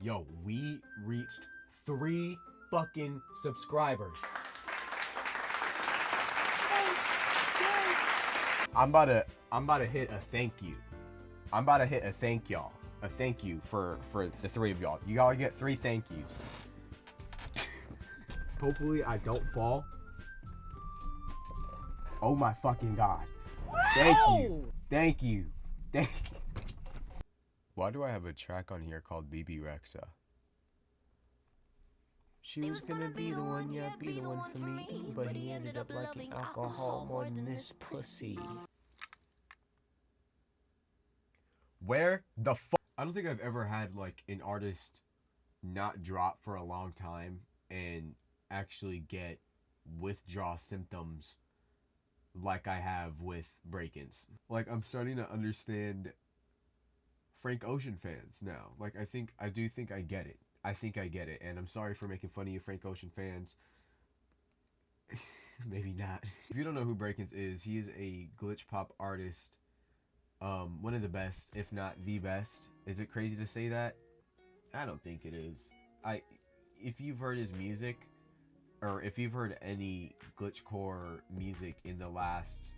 Yo, we reached 3 fucking subscribers. I'm about to hit a thank you. I'm about to hit a thank y'all. A thank you for the 3 of y'all. You gotta get 3 thank yous. Hopefully I don't fall. Oh my fucking god. Thank you. Thank you. Thank you. Why do I have a track on here called BB Rexa? She was gonna be the one, yeah, be the one for me. But he ended up liking alcohol more than this pussy. Where the fuck? I don't think I've ever had like an artist not drop for a long time and actually get withdrawal symptoms like I have with Brakence. Like, I'm starting to understand Frank Ocean fans now. Like, I do think I get it. I think I get it, and I'm sorry for making fun of you Frank Ocean fans. Maybe not. If you don't know who Brakence is, he is a glitch pop artist. One of the best, if not the best. Is it crazy to say that? I don't think it is. If you've heard his music, or if you've heard any glitchcore music in the last,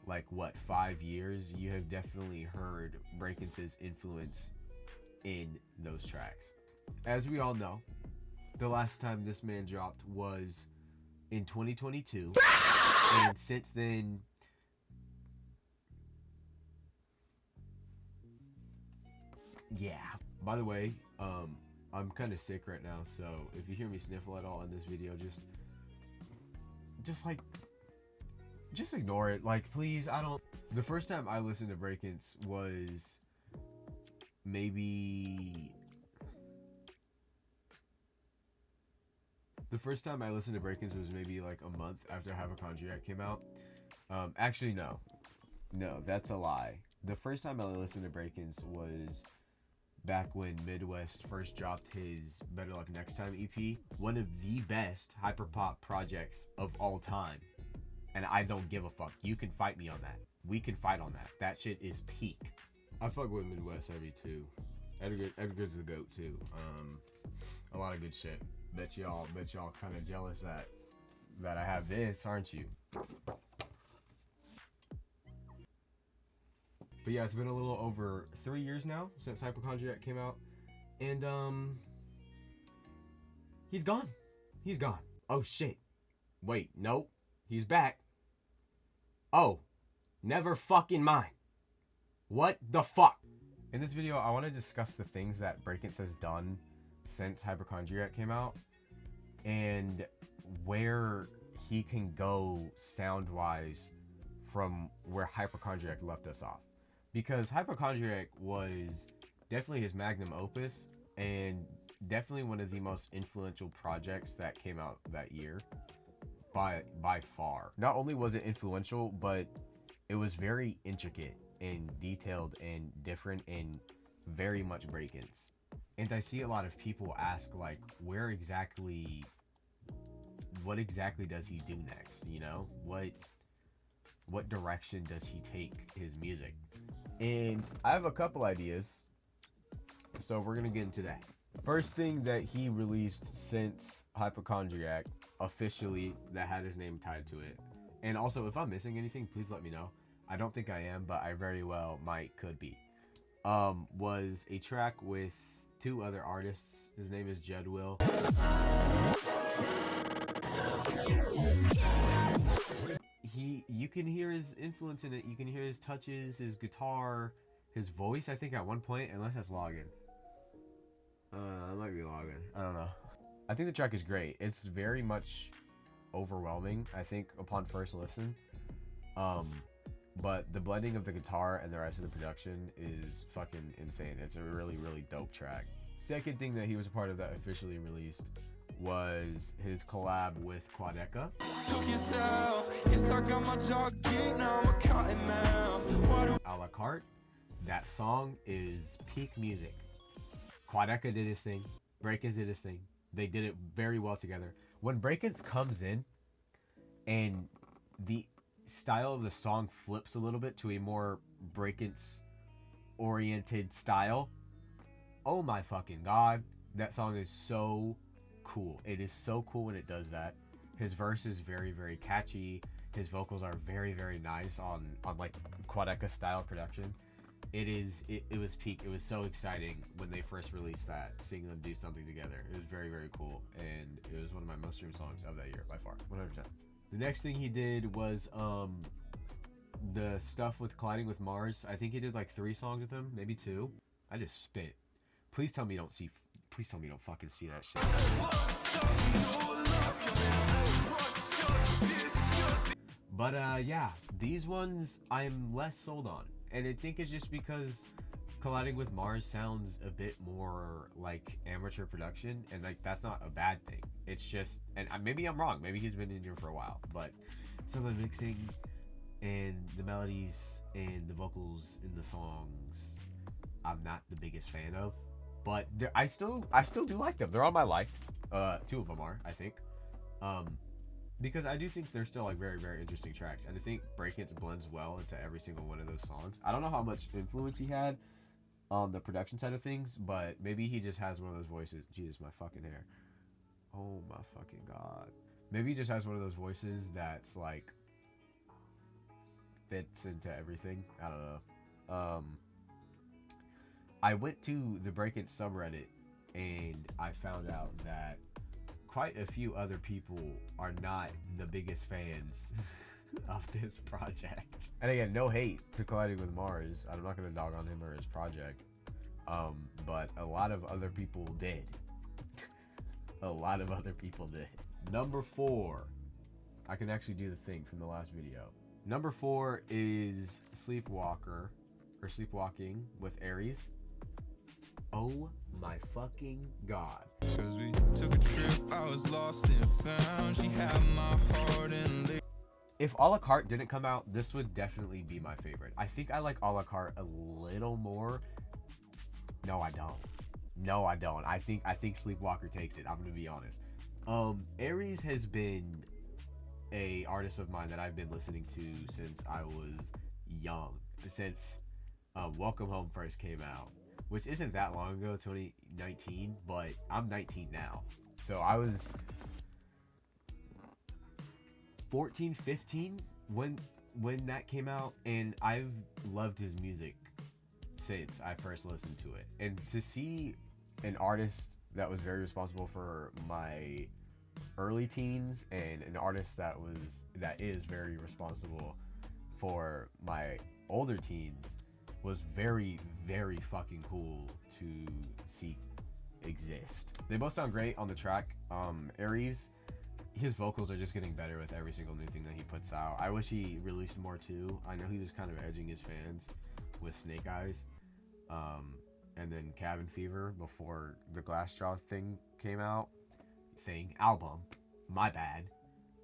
like, what, 5 years, you have definitely heard Brakence's influence in those tracks. As we all know, the last time this man dropped was in 2022, and since then, yeah. By the way, I'm kind of sick right now, so if you hear me sniffle at all in this video, just ignore it. Like, please, I don't. The first time I listened to Brakence was maybe. The first time I listened to Brakence was maybe like a month after Hypochondriac came out. Actually, no. No, that's a lie. The first time I listened to Brakence was back when Midwest first dropped his Better Luck Next Time EP. One of the best hyperpop projects of all time. And I don't give a fuck. You can fight me on that. We can fight on that. That shit is peak. I fuck with Midwest heavy too. Edgar's the GOAT too. A lot of good shit. Bet y'all kind of jealous that I have this, aren't you? But yeah, it's been a little over 3 years now since Hypochondriac came out, and he's gone. He's gone. Oh shit. Wait, nope. He's back. Oh, never fucking mind. What the fuck? In this video, I want to discuss the things that Brakence has done since Hypochondriac came out, and where he can go sound-wise from where Hypochondriac left us off. Because Hypochondriac was definitely his magnum opus, and definitely one of the most influential projects that came out that year. By far. Not only was it influential, but it was very intricate and detailed and different and very much Brakence. And I see a lot of people ask, like, what exactly does he do next, you know? What direction does he take his music? And I have a couple ideas, so we're gonna get into that. First thing that he released since Hypochondriac, officially, that had his name tied to it. And also, if I'm missing anything, please let me know. I don't think I am, but I very well could be. Was a track with 2 other artists. His name is Jed Will. You can hear his influence in it. You can hear his touches, his guitar, his voice, I think, at one point, unless that's login. It might be login. I don't know. I think the track is great. It's very much overwhelming, I think, upon first listen. But the blending of the guitar and the rest of the production is fucking insane. It's a really, really dope track. Second thing that he was a part of that officially released was his collab with Quadeca. A la carte. That song is peak music. Quadeca did his thing. Brakence did his thing. They did it very well together. When Brakence comes in and the style of the song flips a little bit to a more Brakence oriented style, oh my fucking god, That song is so cool. It is so cool when it does that. His verse is very, very catchy. His vocals are very, very nice on like Quadeca style production. It was peak. It was so exciting when they first released that, seeing them do something together. It was very, very cool, and it was one of my most streamed songs of that year by far, 100%. The next thing he did was the stuff with Colliding with Mars. I think he did like 3 songs with him, maybe 2. I just spit. Please tell me you don't see. Please tell me you don't fucking see that shit. But yeah, these ones I'm less sold on. And I think it's just because Colliding with Mars sounds a bit more like amateur production, and like that's not a bad thing. It's just, and maybe I'm wrong. Maybe he's been in here for a while, but some of the mixing and the melodies and the vocals in the songs, I'm not the biggest fan of. But I still do like them. They're on my liked. 2 of them are, I think. Because I do think they're still like very, very interesting tracks, and I think Brakence blends well into every single one of those songs. I don't know how much influence he had on the production side of things, but maybe he just has one of those voices. Jesus, my fucking hair. Oh my fucking god. Maybe he just has one of those voices that's like fits into everything. I don't know. I went to the Brakence subreddit and I found out that quite a few other people are not the biggest fans of this project. And again, no hate to Colliding with Mars. I'm not gonna dog on him or his project. But a lot of other people did. A lot of other people did. Number 4. I can actually do the thing from the last video. Number 4 is Sleepwalking with Aries. Oh my fucking god. Cause we took a trip, I was lost and found. She had my heart and if a la carte didn't come out, this would definitely be my favorite. I think I like a la carte a little more. No, I don't. No, I don't. I think Sleepwalker takes it. I'm gonna be honest. Aries has been a artist of mine that I've been listening to since I was young. Since Welcome Home first came out. Which isn't that long ago, 2019, but I'm 19 now. So I was 14, 15 when that came out, and I've loved his music since I first listened to it. And to see an artist that was very responsible for my early teens and an artist that is very responsible for my older teens was very, very fucking cool to see exist. They both sound great on the track. Aries, his vocals are just getting better with every single new thing that he puts out. I wish he released more too. I know he was kind of edging his fans with Snake Eyes, and then Cabin Fever before the Glass Jaw thing came out. Album. My bad.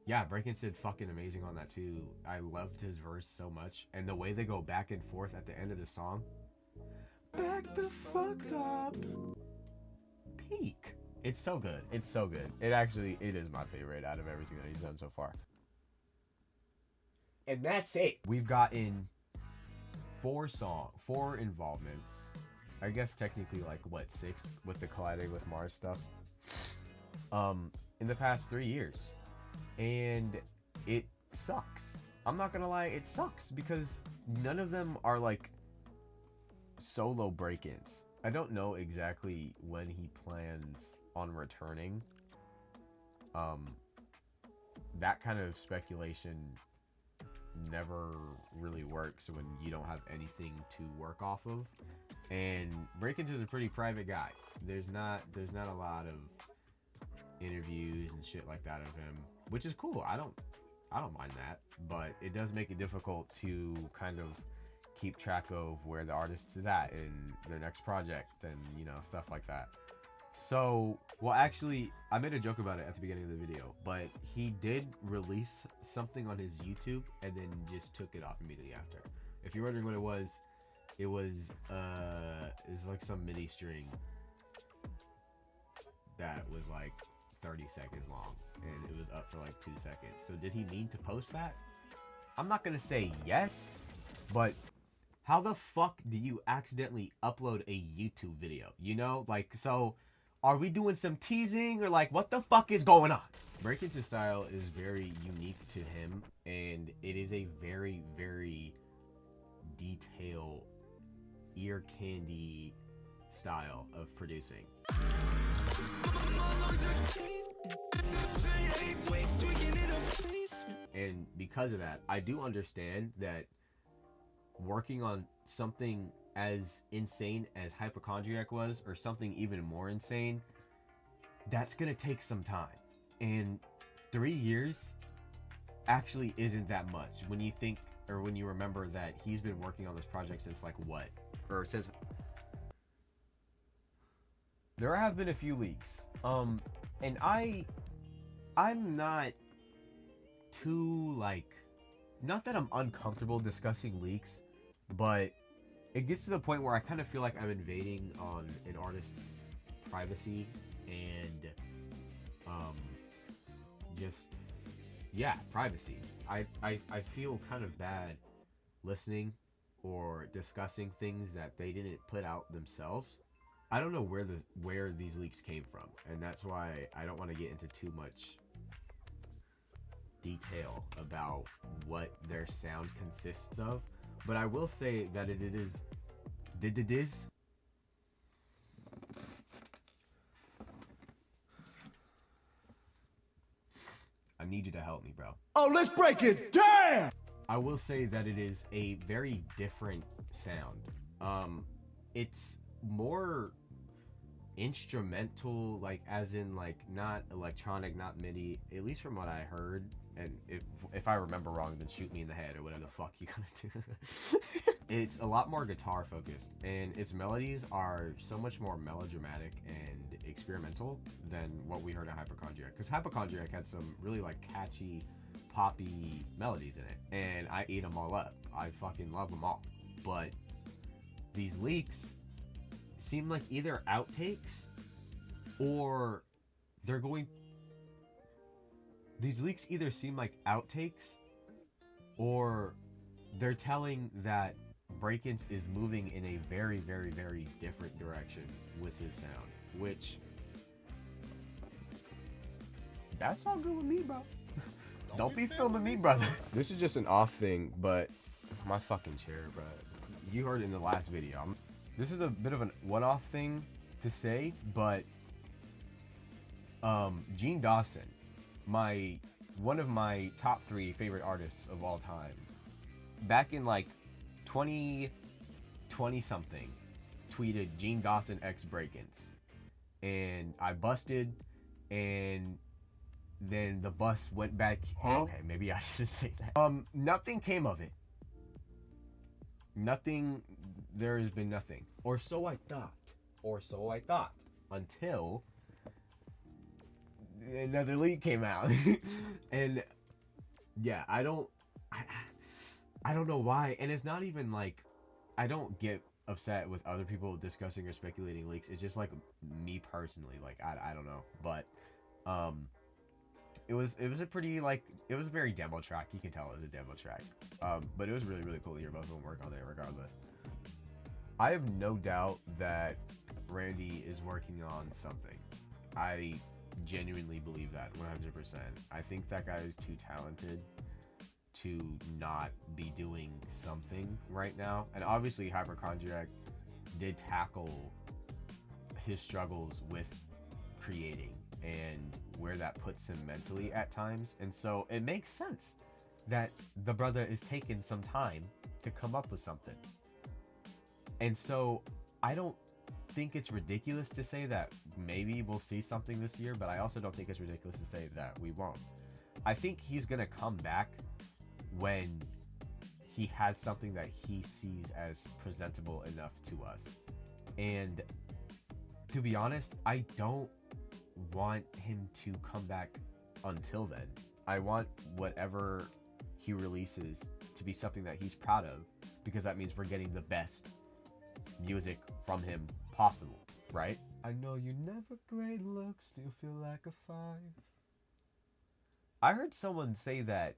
Yeah, Brakence did fucking amazing on that too. I loved his verse so much, and the way they go back and forth at the end of the song. Back the fuck up. Peak. It's so good. It's so good. It is my favorite out of everything that he's done so far. And that's it. We've gotten 4 involvements. I guess technically like what, 6 with the Colliding with Mars stuff. In the past 3 years. And it sucks. I'm not gonna lie, it sucks because none of them are like solo Brakence. I don't know exactly when he plans on returning. That kind of speculation never really works when you don't have anything to work off of. And Brakence is a pretty private guy. There's not a lot of interviews and shit like that of him, which is cool. I don't mind that, but it does make it difficult to kind of keep track of where the artist is at in their next project and, you know, stuff like that. So, well, actually, I made a joke about it at the beginning of the video, but he did release something on his YouTube and then just took it off immediately after. If you're wondering what it was like some MIDI string that was like 30 seconds long, and it was up for like 2 seconds. So did he mean to post that? I'm not gonna say yes, but how the fuck do you accidentally upload a YouTube video? You know, like, so Are we doing some teasing, or like, what the fuck is going on? Brakence's style is very unique to him, and it is a very, very detailed, ear candy style of producing. And because of that, I do understand that working on something as insane as Hypochondriac was, or something even more insane, that's gonna take some time. And 3 years actually isn't that much when you think, or when you remember that he's been working on this project since like what? Or since... There have been a few leaks. And I'm not too, like, not that I'm uncomfortable discussing leaks, but it gets to the point where I kind of feel like I'm invading on an artist's privacy, and just, yeah, privacy. I feel kind of bad listening or discussing things that they didn't put out themselves. I don't know where these leaks came from, and that's why I don't want to get into too much detail about what their sound consists of. But I will say that it is I need you to help me, bro. Oh, let's break it down! I will say that it is a very different sound. It's more instrumental, like, as in, like, not electronic, not MIDI, at least from what I heard. And if I remember wrong, then shoot me in the head, or whatever the fuck you gonna do. It's a lot more guitar focused, and its melodies are so much more melodramatic and experimental than what we heard in Hypochondriac. Because Hypochondriac had some really, like, catchy, poppy melodies in it, and I eat them all up. I fucking love them all. But these leaks seem like either outtakes, or they're going... These leaks either seem like outtakes, or they're telling that Brakence is moving in a very, very, very different direction with his sound, which... That's all good with me, bro. Don't be filming me, brother. This is just an off thing, but my fucking chair, bro. You heard it in the last video. This is a bit of a one-off thing to say, but Gene Dawson, one of my top 3 favorite artists of all time, back in like 2020 something, tweeted Gene Dawson x Brakence, and I busted, and then the bus went back. Okay, maybe I shouldn't say that. Nothing came of it. Nothing. There has been nothing, or so I thought, until another leak came out. And yeah, I don't know why. And it's not even like, I don't get upset with other people discussing or speculating leaks. It's just like me personally, like I don't know, but it was a pretty, like, it was a very demo track. You can tell it was a demo track, but it was really, really cool to hear both of them work on it regardless. I have no doubt that Randy is working on something. I genuinely believe that 100%. I think that guy is too talented to not be doing something right now. And obviously Hypochondriac did tackle his struggles with creating and where that puts him mentally at times. And so it makes sense that the brother is taking some time to come up with something. And so I don't think it's ridiculous to say that maybe we'll see something this year, but I also don't think it's ridiculous to say that we won't. I think he's gonna come back when he has something that he sees as presentable enough to us. And to be honest, I don't want him to come back until then. I want whatever he releases to be something that he's proud of, because that means we're getting the best music from him possible, right? I know you never great looks, still feel like a 5. I heard someone say that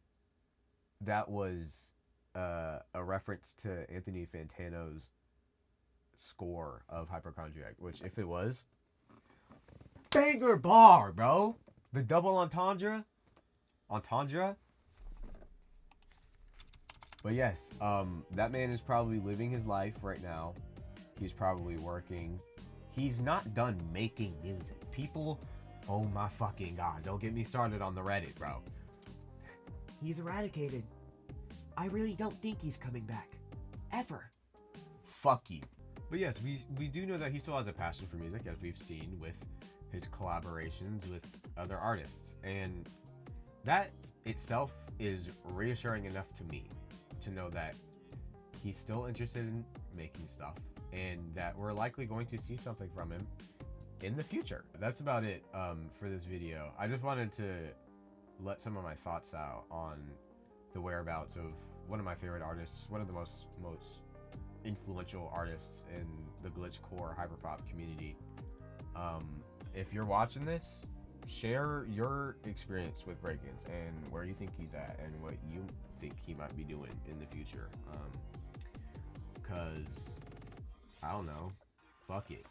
was a reference to Anthony Fantano's score of Hypochondriac, which, if it was, banger bar, bro. The double entendre. Entendre. But yes, that man is probably living his life right now. He's probably working. He's not done making music. People, oh my fucking god, don't get me started on the Reddit, bro. He's eradicated. I really don't think he's coming back. Ever. Fuck you. But yes, we do know that he still has a passion for music, as we've seen with his collaborations with other artists. And that itself is reassuring enough to me to know that he's still interested in making stuff and that we're likely going to see something from him in the future. That's about it for this video. I just wanted to let some of my thoughts out on the whereabouts of one of my favorite artists, one of the most influential artists in the glitchcore hyperpop community. If you're watching this, share your experience with Brakence and where you think he's at and what you think he might be doing in the future. Cause I don't know, fuck it.